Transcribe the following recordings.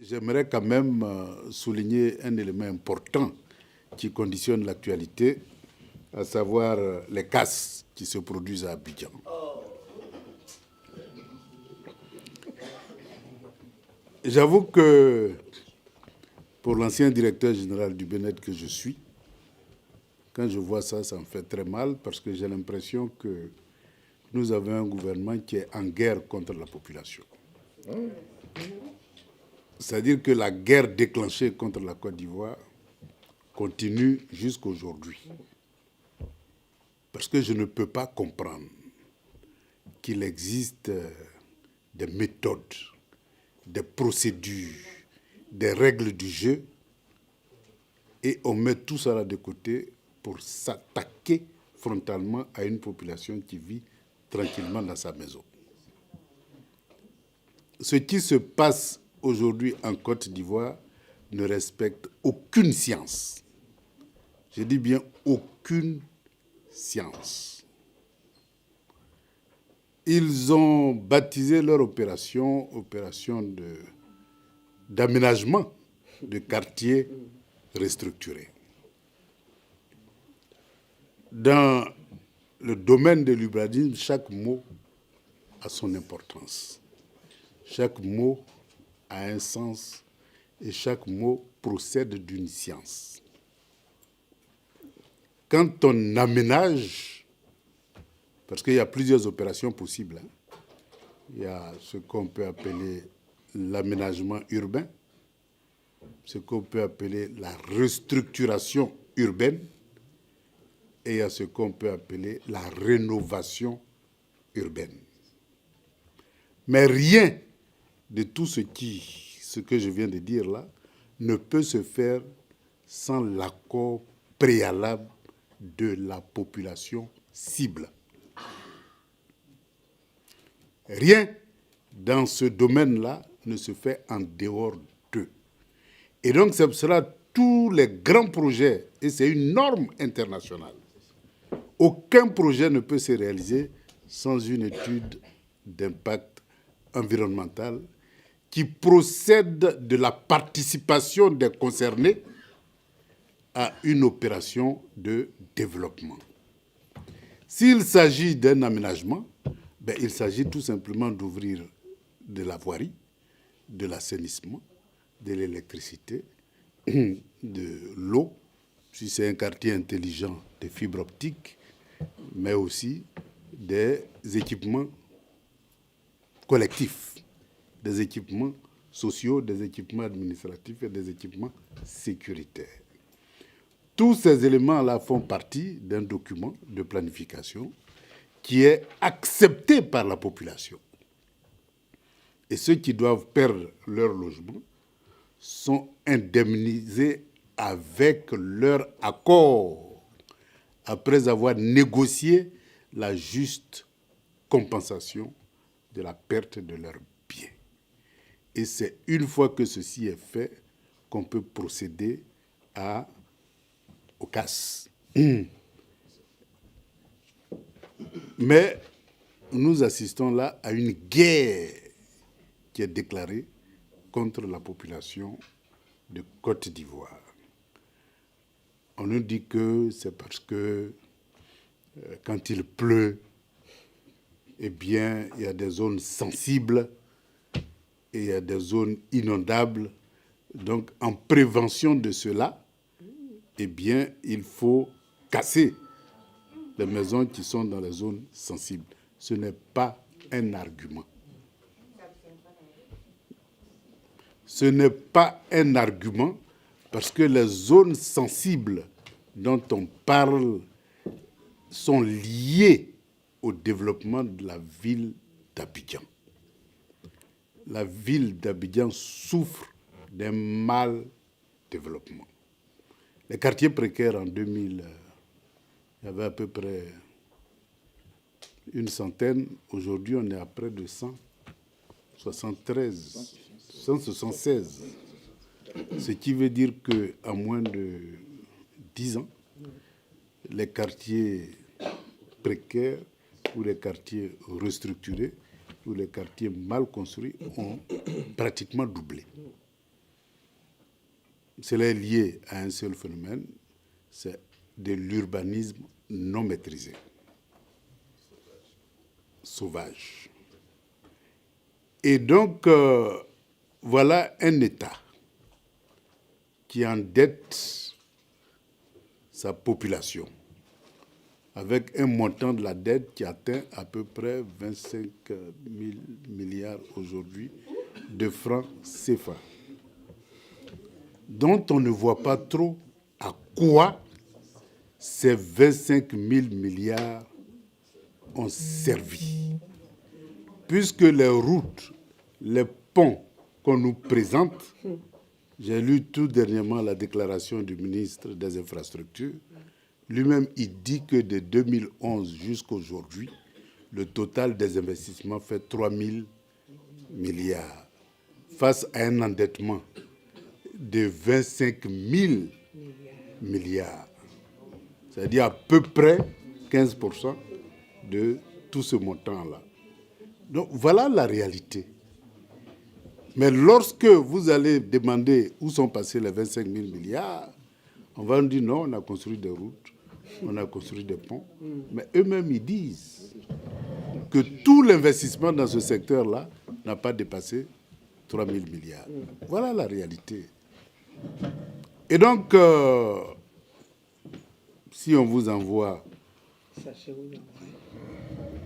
J'aimerais quand même souligner un élément important qui conditionne l'actualité, à savoir les casses qui se produisent à Abidjan. J'avoue que pour l'ancien directeur général du BNED que je suis, quand je vois ça, ça me fait très mal parce que j'ai l'impression que nous avons un gouvernement qui est en guerre contre la population. C'est-à-dire que la guerre déclenchée contre la Côte d'Ivoire continue jusqu'aujourd'hui. Parce que je ne peux pas comprendre qu'il existe des méthodes, des procédures, des règles du jeu, et on met tout ça là de côté pour s'attaquer frontalement à une population qui vit tranquillement dans sa maison. Ce qui se passe aujourd'hui en Côte d'Ivoire ne respecte aucune science. Je dis bien aucune science. Ils ont baptisé leur opération d'aménagement de quartiers restructurés. Dans le domaine de l'urbanisme, chaque mot a son importance. Chaque mot a un sens et chaque mot procède d'une science. Quand on aménage, parce qu'il y a plusieurs opérations possibles, il y a ce qu'on peut appeler l'aménagement urbain, ce qu'on peut appeler la restructuration urbaine, et il y a ce qu'on peut appeler la rénovation urbaine. Mais rien de tout ce que je viens de dire là ne peut se faire sans l'accord préalable de la population cible. Rien dans ce domaine-là ne se fait en dehors d'eux. Et donc, ce sera tous les grands projets, et c'est une norme internationale. Aucun projet ne peut se réaliser sans une étude d'impact environnemental qui procède de la participation des concernés à une opération de développement. S'il s'agit d'un aménagement, il s'agit tout simplement d'ouvrir de la voirie, de l'assainissement, de l'électricité, de l'eau, si c'est un quartier intelligent, des fibres optiques, mais aussi des équipements collectifs, des équipements sociaux, des équipements administratifs et des équipements sécuritaires. Tous ces éléments-là font partie d'un document de planification qui est accepté par la population. Et ceux qui doivent perdre leur logement sont indemnisés avec leur accord, après avoir négocié la juste compensation de la perte de leurs biens. Et c'est une fois que ceci est fait qu'on peut procéder aux casses. Mais nous assistons là à une guerre qui est déclarée contre la population de Côte d'Ivoire. On nous dit que c'est parce que quand il pleut, eh bien, il y a des zones sensibles et il y a des zones inondables. Donc, en prévention de cela, eh bien, il faut casser les maisons qui sont dans les zones sensibles. Ce n'est pas un argument. Ce n'est pas un argument parce que les zones sensibles dont on parle sont liées au développement de la ville d'Abidjan. La ville d'Abidjan souffre d'un mal développement. Les quartiers précaires en 2000, il y avait à peu près une centaine. Aujourd'hui, on est à près de 176. Ce qui veut dire qu'en moins de 10 ans, les quartiers précaires ou les quartiers restructurés ou les quartiers mal construits ont pratiquement doublé. cela est lié à un seul phénomène, c'est de l'urbanisme non maîtrisé, sauvage. Et donc, voilà un État qui endette sa population avec un montant de la dette qui atteint à peu près 25 000 milliards aujourd'hui de francs CFA, dont on ne voit pas trop à quoi ces 25 000 milliards ont servi. Puisque les routes, les ponts qu'on nous présente, j'ai lu tout dernièrement la déclaration du ministre des Infrastructures, lui-même il dit que de 2011 jusqu'à aujourd'hui, le total des investissements fait 3 000 milliards, face à un endettement de 25 000 milliards. C'est-à-dire à peu près 15% de tout ce montant-là. Donc voilà la réalité. Mais lorsque vous allez demander où sont passés les 25 000 milliards, on va nous dire non, on a construit des routes, on a construit des ponts. Mais eux-mêmes, ils disent que tout l'investissement dans ce secteur-là n'a pas dépassé 3 000 milliards. Voilà la réalité. Et donc, si on vous envoie,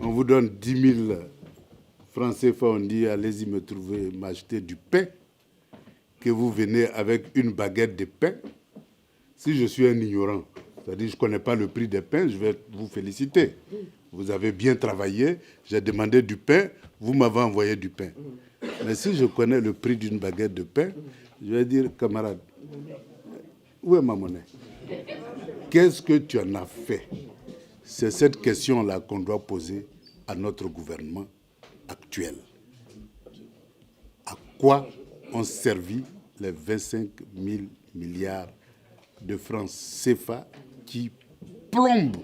on vous donne 10 000 francs CFA, on dit allez-y me trouver, m'acheter du pain, que vous venez avec une baguette de pain. Si je suis un ignorant, c'est-à-dire je ne connais pas le prix des pains, je vais vous féliciter. Vous avez bien travaillé, j'ai demandé du pain, vous m'avez envoyé du pain. Mais si je connais le prix d'une baguette de pain, je vais dire, camarade, où est ma monnaie? Qu'est-ce que tu en as fait? C'est cette question-là qu'on doit poser à notre gouvernement actuel. À quoi ont servi les 25 000 milliards de francs CFA qui plombent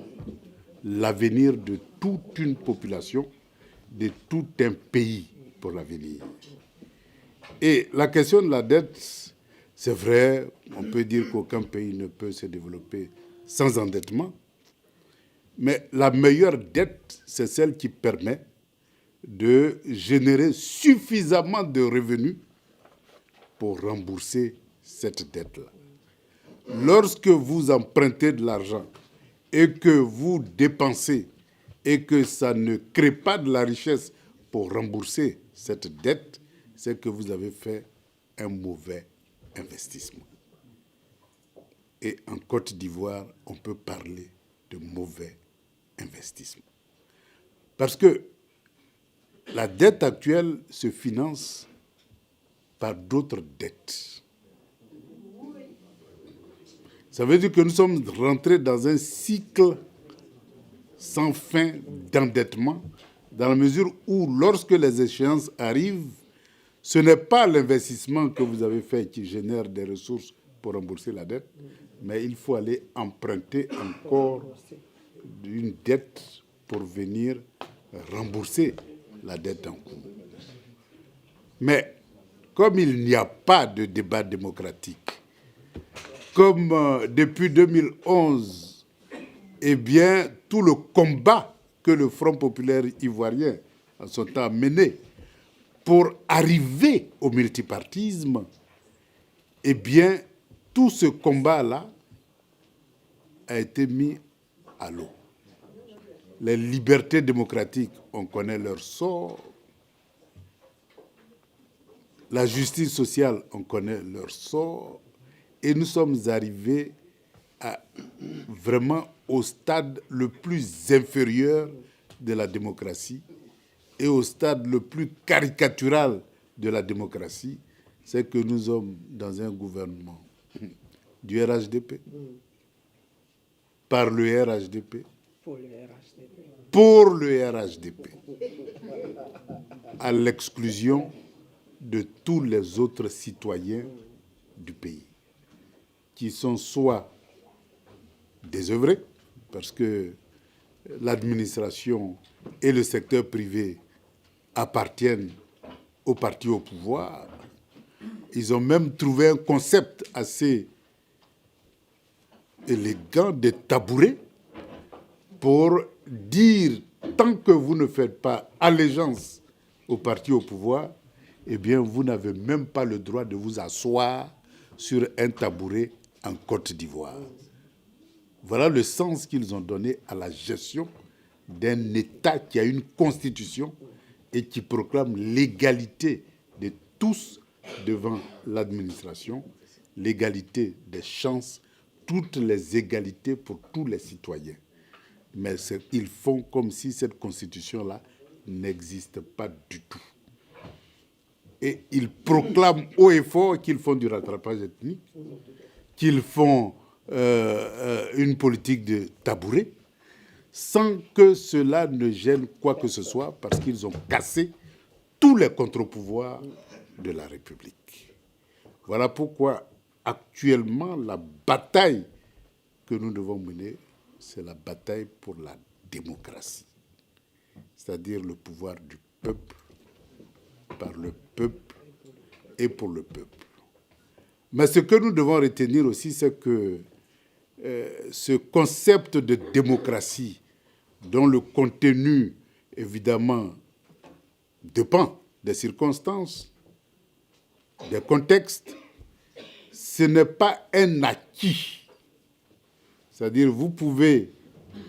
l'avenir de toute une population, de tout un pays pour l'avenir? Et la question de la dette, c'est vrai, on peut dire qu'aucun pays ne peut se développer sans endettement, mais la meilleure dette, c'est celle qui permet de générer suffisamment de revenus pour rembourser cette dette-là. Lorsque vous empruntez de l'argent et que vous dépensez et que ça ne crée pas de la richesse pour rembourser cette dette, c'est que vous avez fait un mauvais investissement. Et en Côte d'Ivoire, on peut parler de mauvais investissement. Parce que la dette actuelle se finance par d'autres dettes. Ça veut dire que nous sommes rentrés dans un cycle sans fin d'endettement, dans la mesure où, lorsque les échéances arrivent, ce n'est pas l'investissement que vous avez fait qui génère des ressources pour rembourser la dette, mais il faut aller emprunter encore une dette pour venir rembourser la dette en cours. Mais comme il n'y a pas de débat démocratique, comme depuis 2011, eh bien, tout le combat que le Front populaire ivoirien a son temps mené pour arriver au multipartisme, eh bien, tout ce combat-là a été mis à l'eau. Les libertés démocratiques, on connaît leur sort. La justice sociale, on connaît leur sort. Et nous sommes arrivés vraiment au stade le plus inférieur de la démocratie et au stade le plus caricatural de la démocratie, c'est que nous sommes dans un gouvernement du RHDP, par le RHDP, pour le RHDP, à l'exclusion de tous les autres citoyens du pays, qui sont soit désœuvrés, parce que l'administration et le secteur privé appartiennent au parti au pouvoir, Ils ont même trouvé un concept assez élégant de tabouret pour dire tant que vous ne faites pas allégeance au parti au pouvoir, eh bien, vous n'avez même pas le droit de vous asseoir sur un tabouret en Côte d'Ivoire. Voilà le sens qu'ils ont donné à la gestion d'un État qui a une constitution et qui proclame l'égalité de tous devant l'administration, l'égalité des chances, toutes les égalités pour tous les citoyens. Mais ils font comme si cette constitution-là n'existe pas du tout. Et ils proclament haut et fort qu'ils font du rattrapage ethnique, qu'ils font une politique de tabouret, sans que cela ne gêne quoi que ce soit, parce qu'ils ont cassé tous les contre-pouvoirs de la République. Voilà pourquoi, actuellement, la bataille que nous devons mener, c'est la bataille pour la démocratie, c'est-à-dire le pouvoir du peuple, par le peuple et pour le peuple. Mais ce que nous devons retenir aussi, c'est que ce concept de démocratie, dont le contenu, évidemment, dépend des circonstances, des contextes, ce n'est pas un acquis. C'est-à-dire, vous pouvez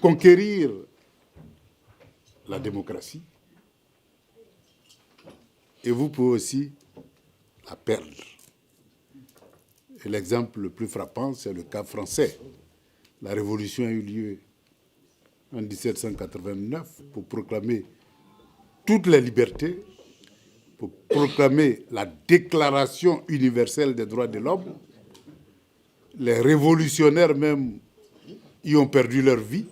conquérir la démocratie et vous pouvez aussi la perdre. Et l'exemple le plus frappant, c'est le cas français. La révolution a eu lieu en 1789 pour proclamer toutes les libertés, pour proclamer la Déclaration universelle des droits de l'homme. Les révolutionnaires même y ont perdu leur vie.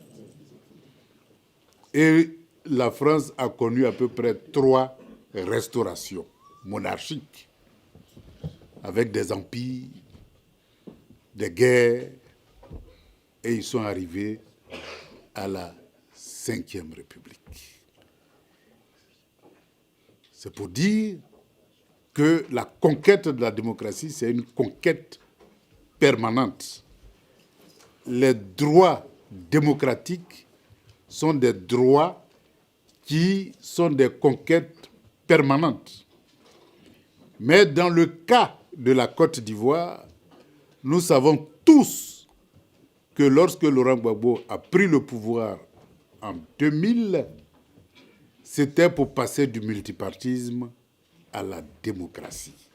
Et la France a connu à peu près 3 restaurations monarchiques, avec des empires, des guerres, et ils sont arrivés à la Ve République. C'est pour dire que la conquête de la démocratie, c'est une conquête permanente. Les droits démocratiques sont des droits qui sont des conquêtes permanentes. Mais dans le cas de la Côte d'Ivoire, nous savons tous que lorsque Laurent Gbagbo a pris le pouvoir en 2000, c'était pour passer du multipartisme à la démocratie.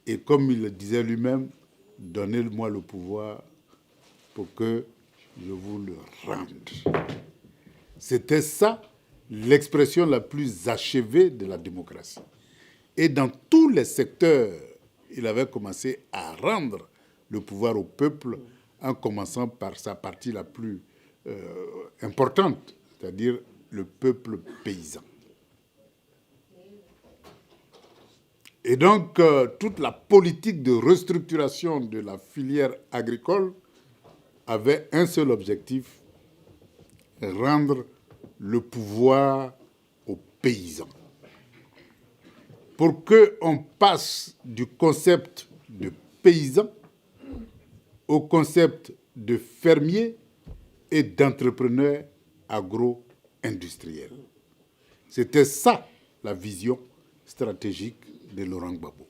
Et comme il le disait lui-même, donnez-moi le pouvoir pour que je vous le rende. C'était ça l'expression la plus achevée de la démocratie. Et dans tous les secteurs, il avait commencé à rendre le pouvoir au peuple en commençant par sa partie la plus importante, c'est-à-dire le peuple paysan. Et donc, toute la politique de restructuration de la filière agricole avait un seul objectif, rendre le pouvoir aux paysans. Pour qu'on passe du concept de paysan au concept de fermier et d'entrepreneur agro-industriel. C'était ça la vision stratégique de Laurent Gbagbo.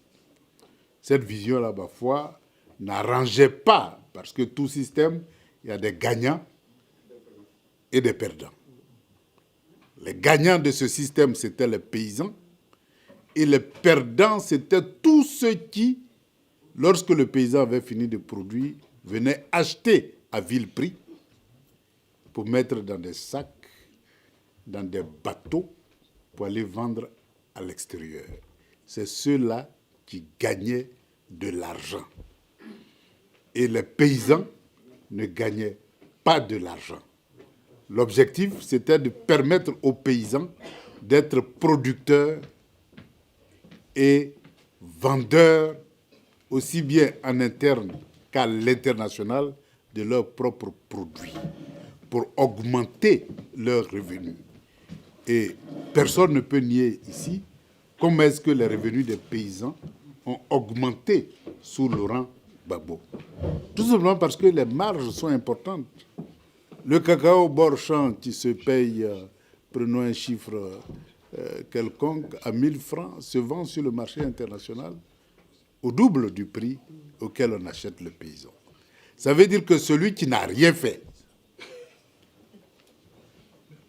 Cette vision-là, parfois, n'arrangeait pas, parce que tout système, il y a des gagnants et des perdants. Les gagnants de ce système, c'était les paysans, et les perdants, c'était tous ceux qui, lorsque le paysan avait fini de produire, venaient acheter à vil prix pour mettre dans des sacs, dans des bateaux, pour aller vendre à l'extérieur. C'est ceux-là qui gagnaient de l'argent. Et les paysans ne gagnaient pas de l'argent. L'objectif, c'était de permettre aux paysans d'être producteurs et vendeurs, aussi bien en interne qu'à l'international, de leurs propres produits, pour augmenter leurs revenus. Et personne ne peut nier ici comment est-ce que les revenus des paysans ont augmenté sous Laurent Gbagbo. Tout simplement parce que les marges sont importantes. Le cacao bord-champ qui se paye, prenons un chiffre quelconque, à 1000 francs, se vend sur le marché international au double du prix auquel on achète le paysan. Ça veut dire que celui qui n'a rien fait,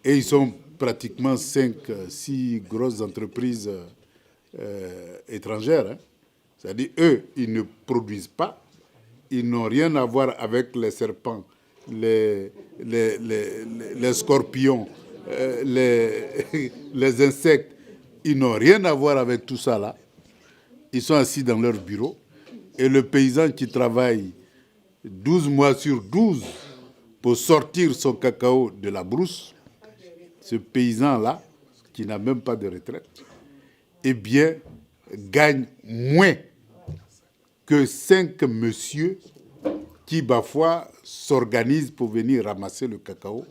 et ils sont pratiquement 5, 6 grosses entreprises étrangères, hein. C'est-à-dire eux, ils ne produisent pas, ils n'ont rien à voir avec les serpents, les scorpions, les insectes, ils n'ont rien à voir avec tout ça là. Ils sont assis dans leur bureau et le paysan qui travaille 12 mois sur 12 pour sortir son cacao de la brousse, ce paysan-là, qui n'a même pas de retraite, eh bien, gagne moins que 5 messieurs qui, parfois, s'organisent pour venir ramasser le cacao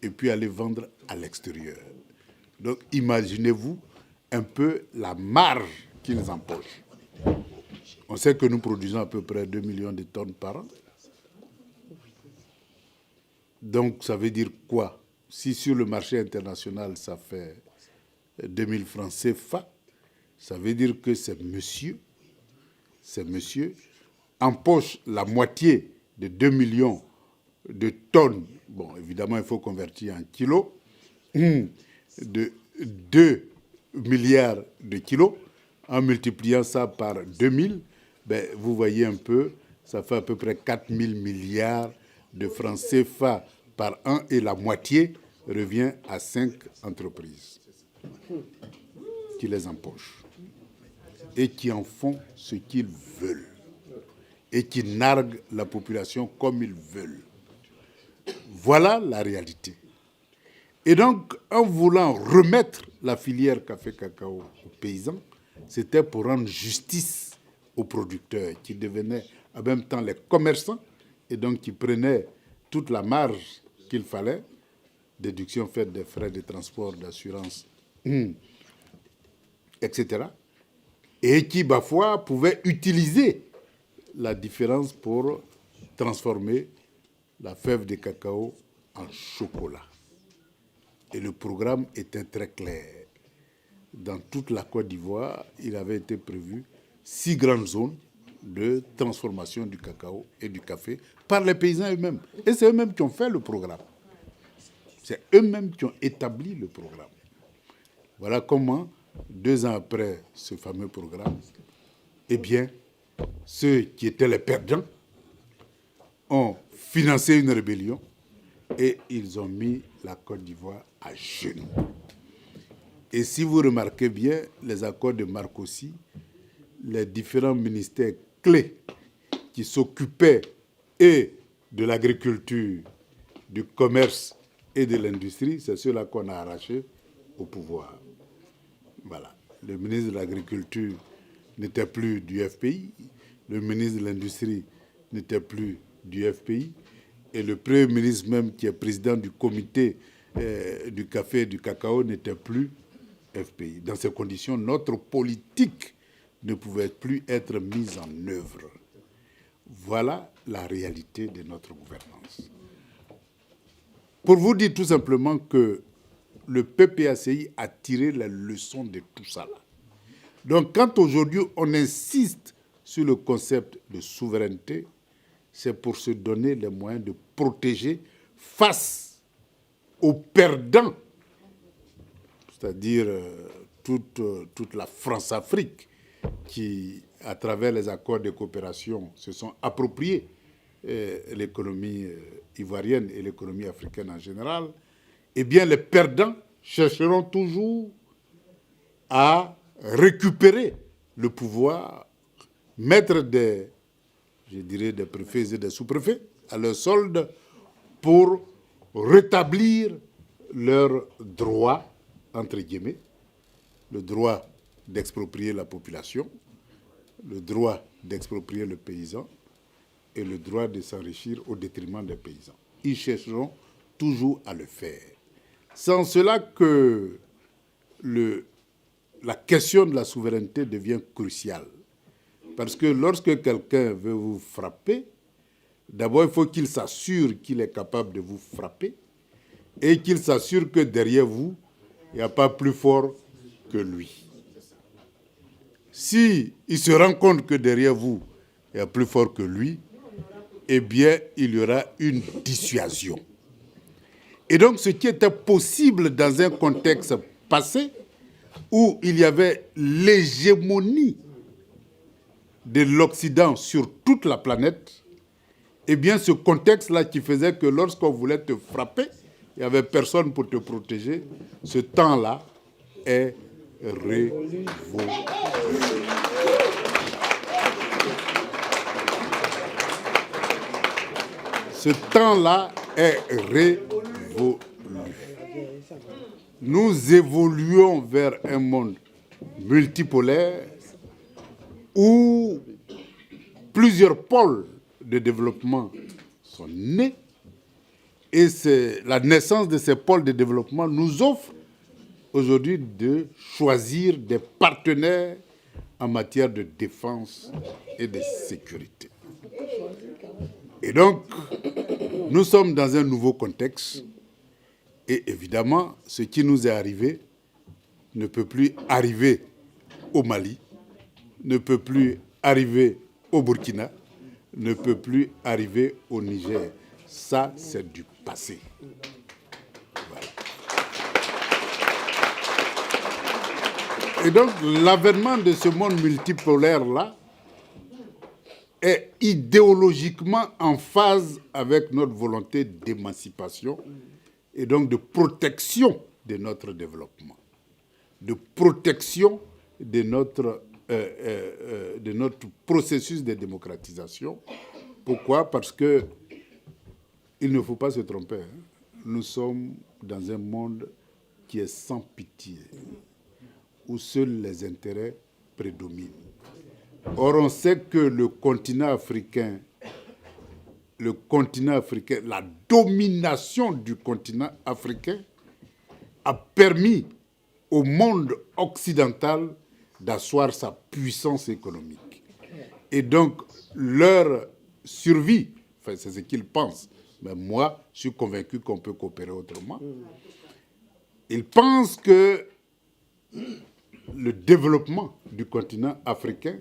et puis aller vendre à l'extérieur. Donc, imaginez-vous un peu la marge qu'ils empochent. On sait que nous produisons à peu près 2 millions de tonnes par an. Donc, ça veut dire quoi? Si sur le marché international, ça fait 2000 francs CFA, ça veut dire que ces messieurs empochent la moitié de 2 millions de tonnes. Bon, évidemment, il faut convertir en kilos, de 2 milliards de kilos. En multipliant ça par 2000, ben, vous voyez un peu, ça fait à peu près 4000 milliards de francs CFA par an et la moitié revient à 5 entreprises qui les empochent et qui en font ce qu'ils veulent et qui narguent la population comme ils veulent. Voilà la réalité. Et donc, en voulant remettre la filière café-cacao aux paysans, c'était pour rendre justice aux producteurs qui devenaient en même temps les commerçants et donc qui prenaient toute la marge qu'il fallait, déduction faite des frais de transport, d'assurance, etc. Et qui, parfois, pouvaient utiliser la différence pour transformer la fève de cacao en chocolat. Et le programme était très clair. Dans toute la Côte d'Ivoire, il avait été prévu 6 grandes zones de transformation du cacao et du café par les paysans eux-mêmes. Et c'est eux-mêmes qui ont fait le programme. C'est eux-mêmes qui ont établi le programme. Voilà comment, 2 ans après ce fameux programme, eh bien, ceux qui étaient les perdants ont financé une rébellion et ils ont mis la Côte d'Ivoire à genoux. Et si vous remarquez bien, les accords de Marcoussis, les différents ministères clés qui s'occupaient et de l'agriculture, du commerce et de l'industrie, c'est ceux-là qu'on a arrachés au pouvoir. Voilà. Le ministre de l'Agriculture n'était plus du FPI, le ministre de l'Industrie n'était plus du FPI, et le Premier ministre même, qui est président du comité du café et du cacao, n'était plus FPI. Dans ces conditions, notre politique ne pouvait plus être mise en œuvre. Voilà la réalité de notre gouvernance. Pour vous dire tout simplement que le PPACI a tiré la leçon de tout ça là. Donc quand aujourd'hui on insiste sur le concept de souveraineté, c'est pour se donner les moyens de protéger face aux perdants, c'est-à-dire toute la France-Afrique qui, à travers les accords de coopération, se sont appropriés l'économie ivoirienne et l'économie africaine en général, eh bien les perdants chercheront toujours à récupérer le pouvoir, mettre des préfets et des sous-préfets à leur solde pour rétablir leurs droits, entre guillemets, le droit d'exproprier la population, le droit d'exproprier le paysan et le droit de s'enrichir au détriment des paysans. Ils chercheront toujours à le faire. C'est en cela que la question de la souveraineté devient cruciale. Parce que lorsque quelqu'un veut vous frapper, d'abord il faut qu'il s'assure qu'il est capable de vous frapper et qu'il s'assure que derrière vous, il n'y a pas plus fort que lui. Si il se rend compte que derrière vous, il y a plus fort que lui, eh bien, il y aura une dissuasion. Et donc, ce qui était possible dans un contexte passé, où il y avait l'hégémonie de l'Occident sur toute la planète, eh bien, ce contexte-là qui faisait que lorsqu'on voulait te frapper, il n'y avait personne pour te protéger, ce temps-là est révolu. Ce temps-là est révolu. Nous évoluons vers un monde multipolaire où plusieurs pôles de développement sont nés et la naissance de ces pôles de développement nous offre aujourd'hui de choisir des partenaires en matière de défense et de sécurité. Et donc, nous sommes dans un nouveau contexte et évidemment, ce qui nous est arrivé ne peut plus arriver au Mali, ne peut plus arriver au Burkina, ne peut plus arriver au Niger. Ça, c'est du passé. Voilà. Et donc, l'avènement de ce monde multipolaire-là est idéologiquement en phase avec notre volonté d'émancipation et donc de protection de notre développement, de protection de notre processus de démocratisation. Pourquoi? Parce que il ne faut pas se tromper. Nous sommes dans un monde qui est sans pitié, où seuls les intérêts prédominent. Or, on sait que le continent africain, la domination du continent africain a permis au monde occidental d'asseoir sa puissance économique. Et donc, leur survie, enfin, c'est ce qu'ils pensent, mais moi, je suis convaincu qu'on peut coopérer autrement. Ils pensent que le développement du continent africain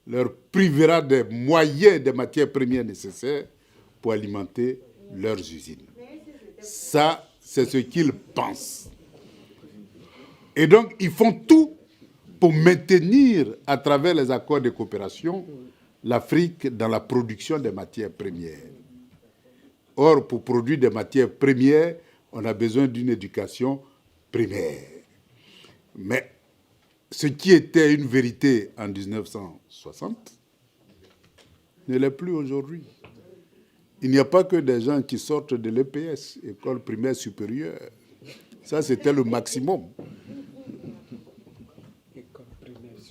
leur privera des moyens, des matières premières nécessaires pour alimenter leurs usines. Ça, c'est ce qu'ils pensent. Et donc, ils font tout pour maintenir, à travers les accords de coopération, l'Afrique dans la production des matières premières. Or, pour produire des matières premières, on a besoin d'une éducation primaire. Mais ce qui était une vérité en 1960 ne l'est plus aujourd'hui. Il n'y a pas que des gens qui sortent de l'EPS, École primaire supérieure. Ça, c'était le maximum.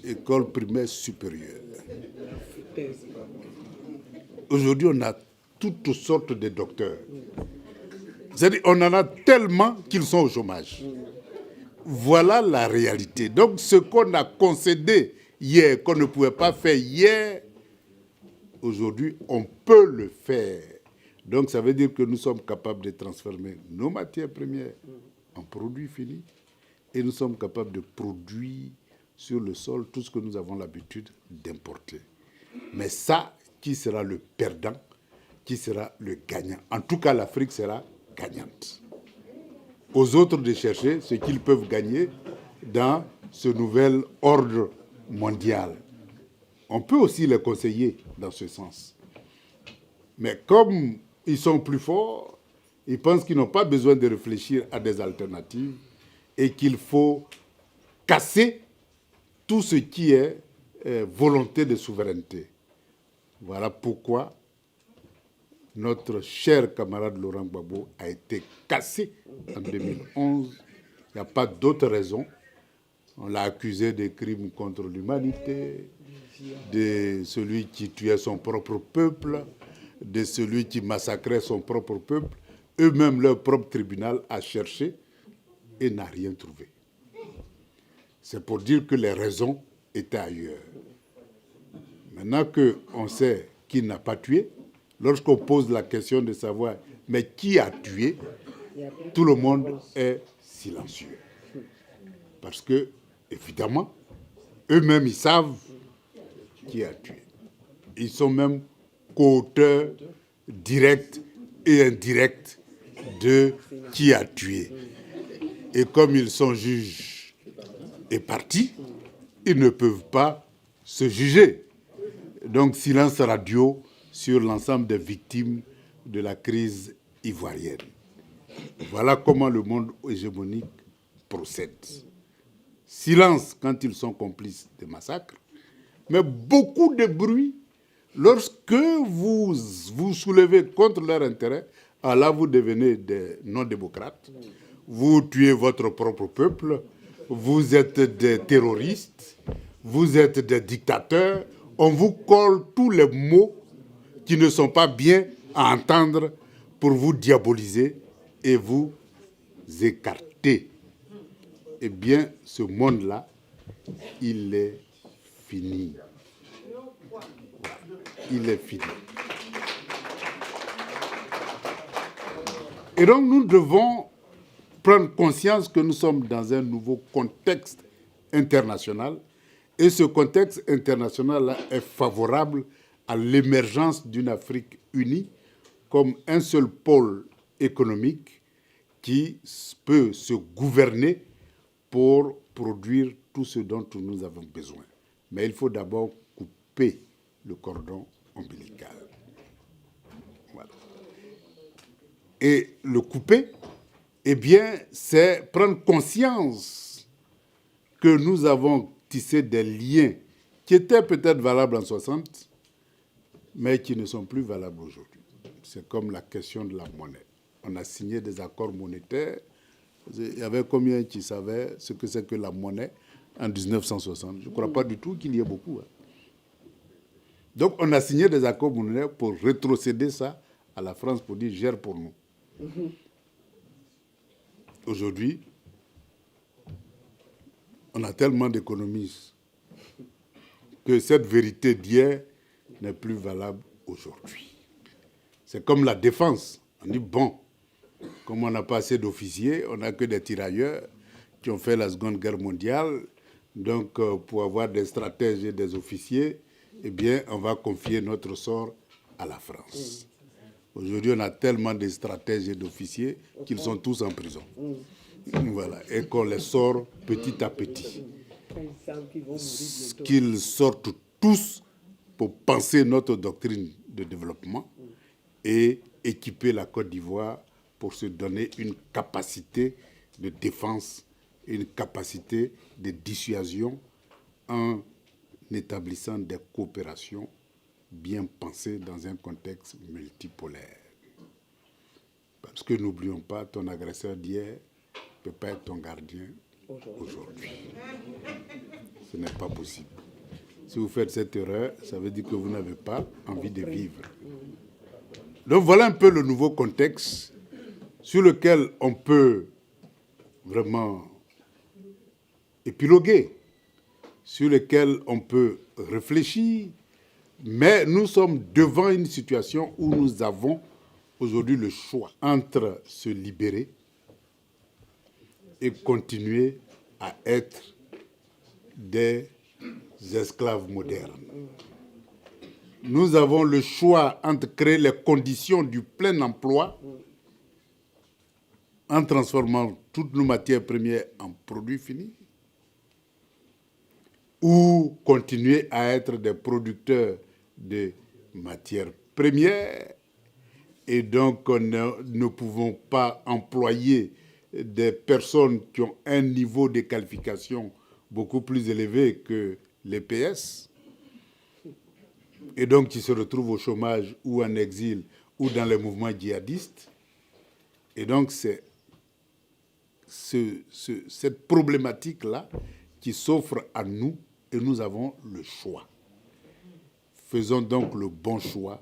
École primaire supérieure. Aujourd'hui, on a toutes sortes de docteurs. C'est-à-dire, on en a tellement qu'ils sont au chômage. Voilà la réalité. Donc, ce qu'on a concédé hier, qu'on ne pouvait pas faire hier, aujourd'hui, on peut le faire. Donc, ça veut dire que nous sommes capables de transformer nos matières premières en produits finis et nous sommes capables de produire sur le sol tout ce que nous avons l'habitude d'importer. Mais ça, qui sera le perdant? Qui sera le gagnant? En tout cas, l'Afrique sera gagnante. Aux autres de chercher ce qu'ils peuvent gagner dans ce nouvel ordre mondial. On peut aussi les conseiller dans ce sens. Mais comme ils sont plus forts, ils pensent qu'ils n'ont pas besoin de réfléchir à des alternatives et qu'il faut casser tout ce qui est volonté de souveraineté. Voilà pourquoi notre cher camarade Laurent Gbagbo a été cassé en 2011. Il n'y a pas d'autre raison. On l'a accusé de crimes contre l'humanité, de celui qui tuait son propre peuple, de celui qui massacrait son propre peuple. Eux-mêmes, leur propre tribunal a cherché et n'a rien trouvé. C'est pour dire que les raisons étaient ailleurs. Maintenant qu'on sait qui n'a pas tué, lorsqu'on pose la question de savoir mais qui a tué, tout le monde est silencieux. Parce que, évidemment, eux-mêmes, ils savent qui a tué. Ils sont même co-auteurs directs et indirects de qui a tué. Et comme ils sont juges et partis, ils ne peuvent pas se juger. Donc, silence radio sur l'ensemble des victimes de la crise ivoirienne. Voilà comment le monde hégémonique procède. Silence quand ils sont complices des massacres, mais beaucoup de bruit lorsque vous vous soulevez contre leur intérêt. Alors là, vous devenez des non-démocrates, vous tuez votre propre peuple, vous êtes des terroristes, vous êtes des dictateurs, on vous colle tous les mots qui ne sont pas bien à entendre pour vous diaboliser et vous écarter. Eh bien, ce monde-là, il est fini. Il est fini. Et donc, nous devons prendre conscience que nous sommes dans un nouveau contexte international. Et ce contexte international-là est favorable à l'émergence d'une Afrique unie comme un seul pôle économique qui peut se gouverner pour produire tout ce dont nous avons besoin. Mais il faut d'abord couper le cordon ombilical. Voilà. Et le couper, eh bien, c'est prendre conscience que nous avons tissé des liens qui étaient peut-être valables en 60, mais qui ne sont plus valables aujourd'hui. C'est comme la question de la monnaie. On a signé des accords monétaires. Il y avait combien qui savaient ce que c'est que la monnaie en 1960? Je ne crois pas du tout qu'il y ait beaucoup. Donc, on a signé des accords monétaires pour rétrocéder ça à la France pour dire « gère pour nous ». Aujourd'hui, on a tellement d'économistes que cette vérité d'hier n'est plus valable aujourd'hui. C'est comme la défense. On dit, bon, comme on n'a pas assez d'officiers, on n'a que des tirailleurs qui ont fait la Seconde Guerre mondiale. Donc, pour avoir des stratèges et des officiers, eh bien, on va confier notre sort à la France. Aujourd'hui, on a tellement de stratèges et d'officiers qu'ils sont tous en prison. Voilà, et qu'on les sort petit à petit. Qu'ils sortent tous pour penser notre doctrine de développement et équiper la Côte d'Ivoire pour se donner une capacité de défense, une capacité de dissuasion en établissant des coopérations bien pensées dans un contexte multipolaire. Parce que n'oublions pas, ton agresseur d'hier ne peut pas être ton gardien aujourd'hui. Ce n'est pas possible. Si vous faites cette erreur, ça veut dire que vous n'avez pas envie de vivre. Donc voilà un peu le nouveau contexte sur lequel on peut vraiment épiloguer, sur lequel on peut réfléchir, mais nous sommes devant une situation où nous avons aujourd'hui le choix entre se libérer et continuer à être des esclaves modernes. Nous avons le choix entre créer les conditions du plein emploi en transformant toutes nos matières premières en produits finis ou continuer à être des producteurs de matières premières et donc ne pouvons pas employer des personnes qui ont un niveau de qualification beaucoup plus élevé que les PS et donc qui se retrouvent au chômage ou en exil ou dans les mouvements djihadistes. Et donc c'est cette problématique-là qui s'offre à nous et nous avons le choix. Faisons donc le bon choix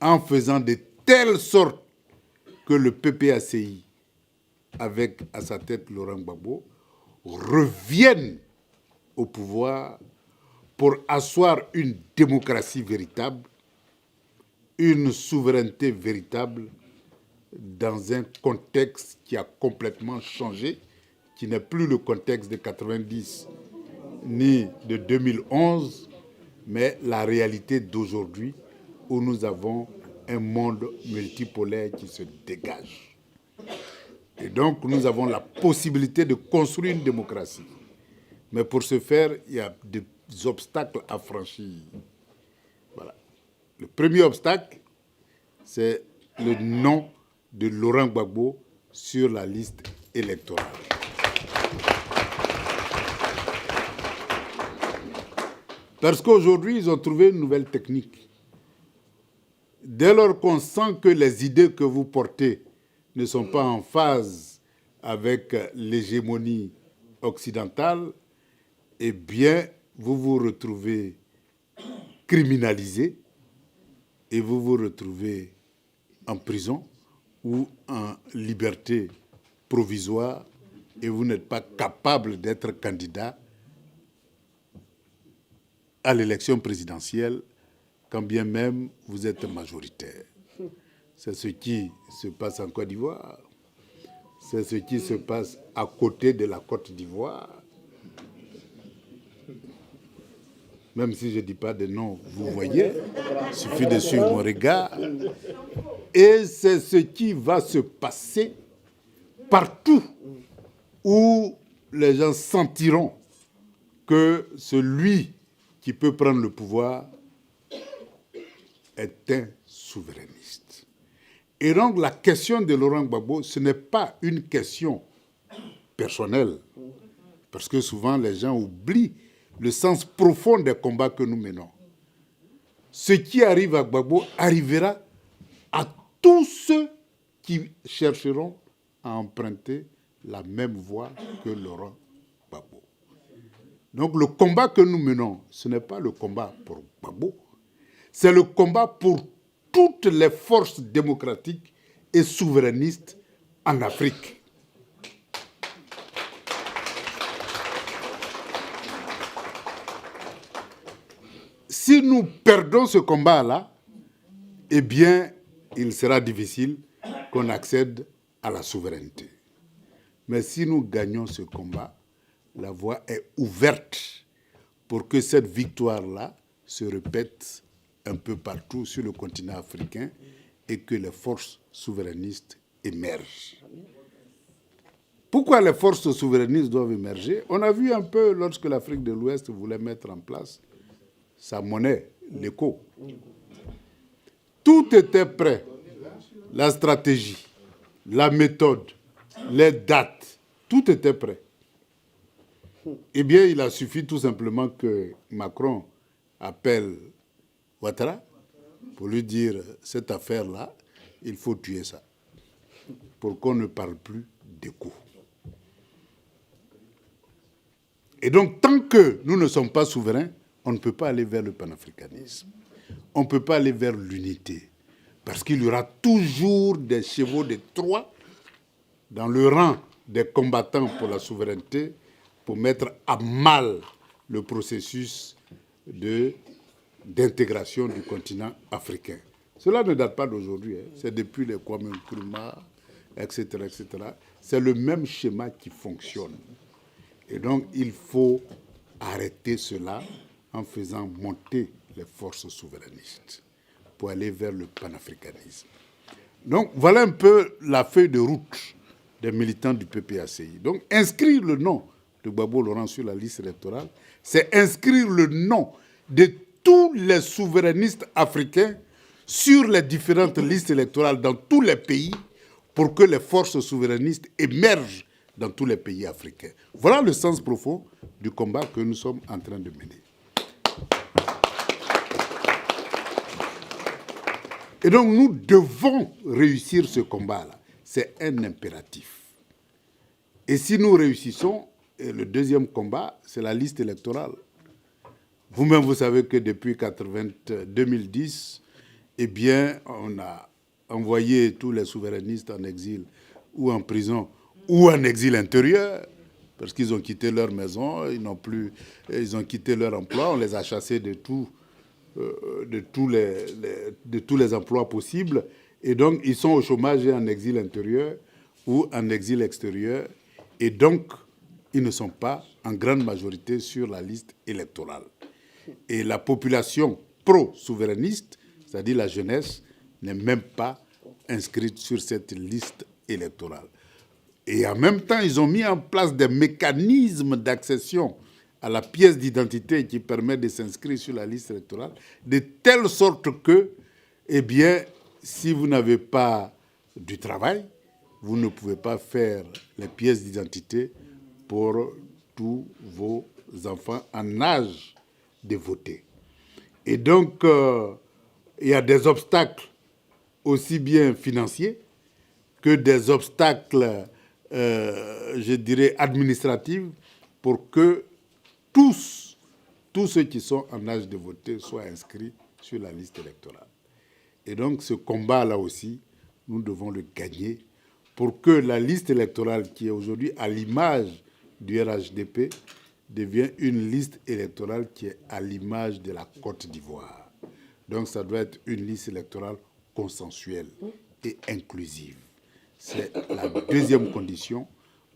en faisant de telle sorte que le PPACI, avec à sa tête Laurent Gbagbo, revienne au pouvoir pour asseoir une démocratie véritable, une souveraineté véritable dans un contexte qui a complètement changé, qui n'est plus le contexte de 90 ni de 2011, mais la réalité d'aujourd'hui où nous avons un monde multipolaire qui se dégage. Et donc, nous avons la possibilité de construire une démocratie. Mais pour ce faire, il y a des obstacles à franchir. Voilà. Le premier obstacle, c'est le nom de Laurent Gbagbo sur la liste électorale. Parce qu'aujourd'hui, ils ont trouvé une nouvelle technique. Dès lors qu'on sent que les idées que vous portez ne sont pas en phase avec l'hégémonie occidentale, eh bien, vous vous retrouvez criminalisé et vous vous retrouvez en prison ou en liberté provisoire et vous n'êtes pas capable d'être candidat à l'élection présidentielle, quand bien même vous êtes majoritaire. C'est ce qui se passe en Côte d'Ivoire, c'est ce qui se passe à côté de la Côte d'Ivoire. Même si je ne dis pas de nom, vous voyez, il suffit de suivre mon regard. Et c'est ce qui va se passer partout où les gens sentiront que celui qui peut prendre le pouvoir est un souverainiste. Et donc la question de Laurent Gbagbo, ce n'est pas une question personnelle, parce que souvent les gens oublient le sens profond des combats que nous menons. Ce qui arrive à Gbagbo arrivera à tous ceux qui chercheront à emprunter la même voie que Laurent Gbagbo. Donc le combat que nous menons, ce n'est pas le combat pour Gbagbo, c'est le combat pour toutes les forces démocratiques et souverainistes en Afrique. Si nous perdons ce combat-là, eh bien, il sera difficile qu'on accède à la souveraineté. Mais si nous gagnons ce combat, la voie est ouverte pour que cette victoire-là se répète un peu partout sur le continent africain et que les forces souverainistes émergent. Pourquoi les forces souverainistes doivent émerger? On a vu un peu lorsque l'Afrique de l'Ouest voulait mettre en place sa monnaie, l'éco. Tout était prêt. La stratégie, la méthode, les dates, tout était prêt. Eh bien, il a suffi tout simplement que Macron appelle Ouattara pour lui dire cette affaire-là, il faut tuer ça, pour qu'on ne parle plus d'éco. Et donc, tant que nous ne sommes pas souverains, on ne peut pas aller vers le panafricanisme. On ne peut pas aller vers l'unité. Parce qu'il y aura toujours des chevaux de Troie dans le rang des combattants pour la souveraineté pour mettre à mal le processus d'intégration du continent africain. Cela ne date pas d'aujourd'hui. C'est depuis les Kwame Nkrumah, etc., etc. C'est le même schéma qui fonctionne. Et donc, il faut arrêter cela en faisant monter les forces souverainistes pour aller vers le panafricanisme. Donc, voilà un peu la feuille de route des militants du PPACI. Donc, inscrire le nom de Gbagbo Laurent sur la liste électorale, c'est inscrire le nom de tous les souverainistes africains sur les différentes listes électorales dans tous les pays pour que les forces souverainistes émergent dans tous les pays africains. Voilà le sens profond du combat que nous sommes en train de mener. Et donc, nous devons réussir ce combat-là. C'est un impératif. Et si nous réussissons, et le deuxième combat, c'est la liste électorale. Vous-même, vous savez que depuis 2010, eh bien, on a envoyé tous les souverainistes en exil ou en prison ou en exil intérieur. parce qu'ils ont quitté leur maison, ils ont quitté leur emploi, on les a chassés de tous les emplois possibles. Et donc, ils sont au chômage et en exil intérieur ou en exil extérieur. Et donc, ils ne sont pas en grande majorité sur la liste électorale. Et la population pro-souverainiste, c'est-à-dire la jeunesse, n'est même pas inscrite sur cette liste électorale. Et en même temps, ils ont mis en place des mécanismes d'accession à la pièce d'identité qui permet de s'inscrire sur la liste électorale, de telle sorte que, eh bien, si vous n'avez pas du travail, vous ne pouvez pas faire les pièces d'identité pour tous vos enfants en âge de voter. Et donc, il y a des obstacles aussi bien financiers que des obstacles, je dirais, administratifs pour que tous ceux qui sont en âge de voter soient inscrits sur la liste électorale. Et donc, ce combat-là aussi, nous devons le gagner pour que la liste électorale, qui est aujourd'hui à l'image du RHDP, devienne une liste électorale qui est à l'image de la Côte d'Ivoire. Donc, ça doit être une liste électorale consensuelle et inclusive. C'est la deuxième condition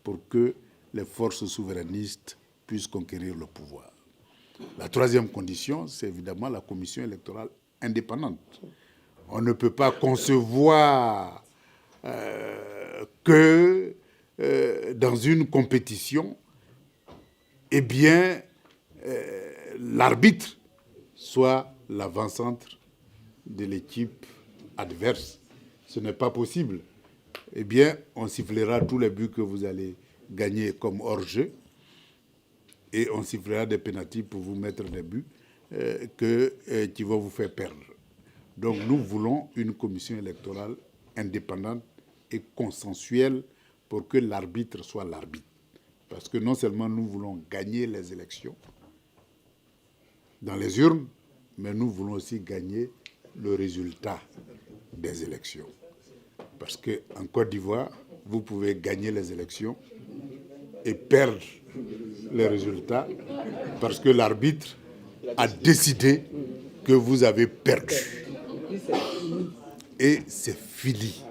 pour que les forces souverainistes puissent conquérir le pouvoir. La troisième condition, c'est évidemment la commission électorale indépendante. On ne peut pas concevoir que dans une compétition, eh bien, l'arbitre soit l'avant-centre de l'équipe adverse. Ce n'est pas possible. Eh bien, on sifflera tous les buts que vous allez gagner comme hors-jeu et on sifflera des pénaltys pour vous mettre des buts qui vont vous faire perdre. Donc, nous voulons une commission électorale indépendante et consensuelle pour que l'arbitre soit l'arbitre. Parce que non seulement nous voulons gagner les élections dans les urnes, mais nous voulons aussi gagner le résultat des élections. Parce qu'en Côte d'Ivoire, vous pouvez gagner les élections et perdre les résultats parce que l'arbitre a décidé que vous avez perdu. Et c'est fini.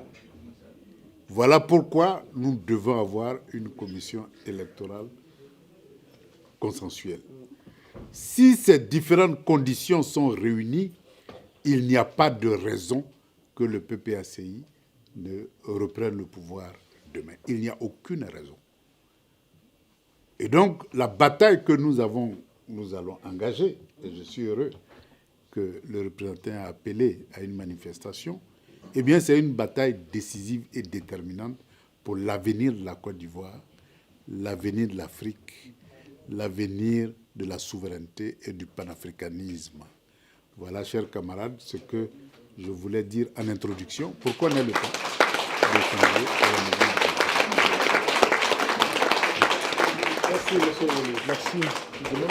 Voilà pourquoi nous devons avoir une commission électorale consensuelle. Si ces différentes conditions sont réunies, il n'y a pas de raison que le PPACI ne reprenne le pouvoir demain. Il n'y a aucune raison. Et donc, la bataille que nous allons engager, et je suis heureux que le représentant a appelé à une manifestation, eh bien, c'est une bataille décisive et déterminante pour l'avenir de la Côte d'Ivoire, l'avenir de l'Afrique, l'avenir de la souveraineté et du panafricanisme. Voilà, chers camarades, ce que je voulais dire en introduction pour qu'on ait le temps d'échanger. Merci, monsieur le ministre. Merci.